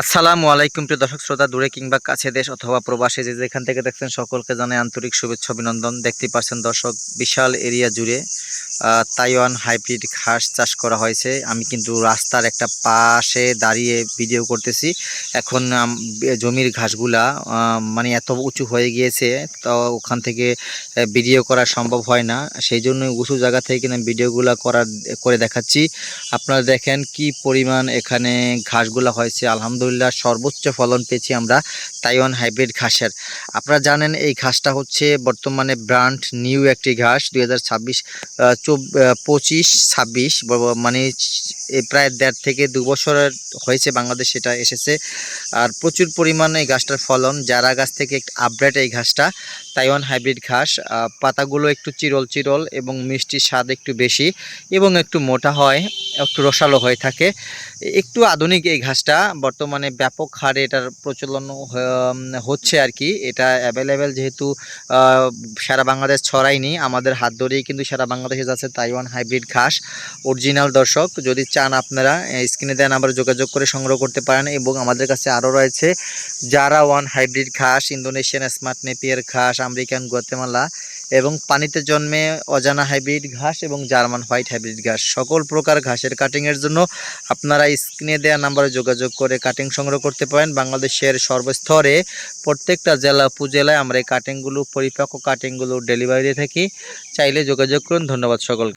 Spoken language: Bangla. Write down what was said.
আসসালামু আলাইকুম প্রিয় দর্শক শ্রোতা, দূরে কিংবা কাছে, দেশ অথবা প্রবাসে যে যেখান থেকে দেখছেন সকলকে জানাই আন্তরিক শুভেচ্ছা অভিনন্দন। দেখতেই পাচ্ছেন দর্শক, বিশাল এরিয়া জুড়ে তাইওয়ান হাইব্রিড ঘাস চাষ করা হয়েছে। আমি কিন্তু রাস্তার একটা পাশে দাঁড়িয়ে ভিডিও করতেছি। এখন জমির ঘাসগুলা মানে এত উঁচু হয়ে গিয়েছে, তো ওখান থেকে ভিডিও করা সম্ভব হয় না। সেই জন্য উঁচু জায়গা থেকে কিন্তু ভিডিওগুলো করে দেখাচ্ছি। আপনারা দেখেন কি পরিমাণ এখানে ঘাসগুলা হয়েছে। আলহামদুলিল্লাহ সর্বোচ্চ ফলন পেয়েছি আমরা তাইওয়ান হাইব্রিড ঘাসের। আপনারা জানেন এই ঘাসটা হচ্ছে বর্তমানে ব্র্যান্ড নিউ একটি ঘাস। 2026 25-26 মানে প্রায় 1.5 থেকে 2 বছরের হয়েছে বাংলাদেশ এটা এসেছে। আর প্রচুর পরিমাণে এই গাছটার ফলন। যারা গাছ থেকে একটু আপডেট এই ঘাসটা তাইওয়ান হাইব্রিড ঘাস। পাতাগুলো একটু চিরল চিরল এবং মিষ্টির স্বাদ একটু বেশি এবং একটু মোটা হয়, একটু রসালো হয়ে থাকে। একটু আধুনিক এই ঘাসটা, বর্তমানে ব্যাপক হারে এটার প্রচলন হচ্ছে আর কি। এটা অ্যাভেলেবেল যেহেতু সারা বাংলাদেশ ছড়ায়নি, আমাদের হাত ধরেই কিন্তু সারা বাংলাদেশে যাচ্ছে তাইওয়ান হাইব্রিড ঘাস অরিজিনাল। দর্শক যদি চান আপনারা স্ক্রিনে দেওয়া নাম্বারে যোগাযোগ করে সংগ্রহ করতে পারেন। এবং আমাদের কাছে আরও রয়েছে জারা ওয়ান হাইব্রিড ঘাস, ইন্দোনেশিয়ান স্মার্ট নেপিয়ার ঘাস, আমেরিকান গুয়াতেমালা এবং পানিতে জন্মে অজানা হাইব্রিড ঘাস এবং জার্মান হোয়াইট হাইব্রিড ঘাস। সকল প্রকার ঘাসের কাটিংয়ের জন্য আপনারা স্ক্রিনে দেওয়া নাম্বারে যোগাযোগ করে কাটিং সংগ্রহ করতে পারেন। বাংলাদেশের সর্বস্তরে প্রত্যেকটা জেলা উপজেলায় আমরা এই কাটিংগুলো, পরিপক্ক কাটিংগুলো ডেলিভারি দিয়ে থাকি। চাইলে যোগাযোগ করুন। ধন্যবাদ সকলকে।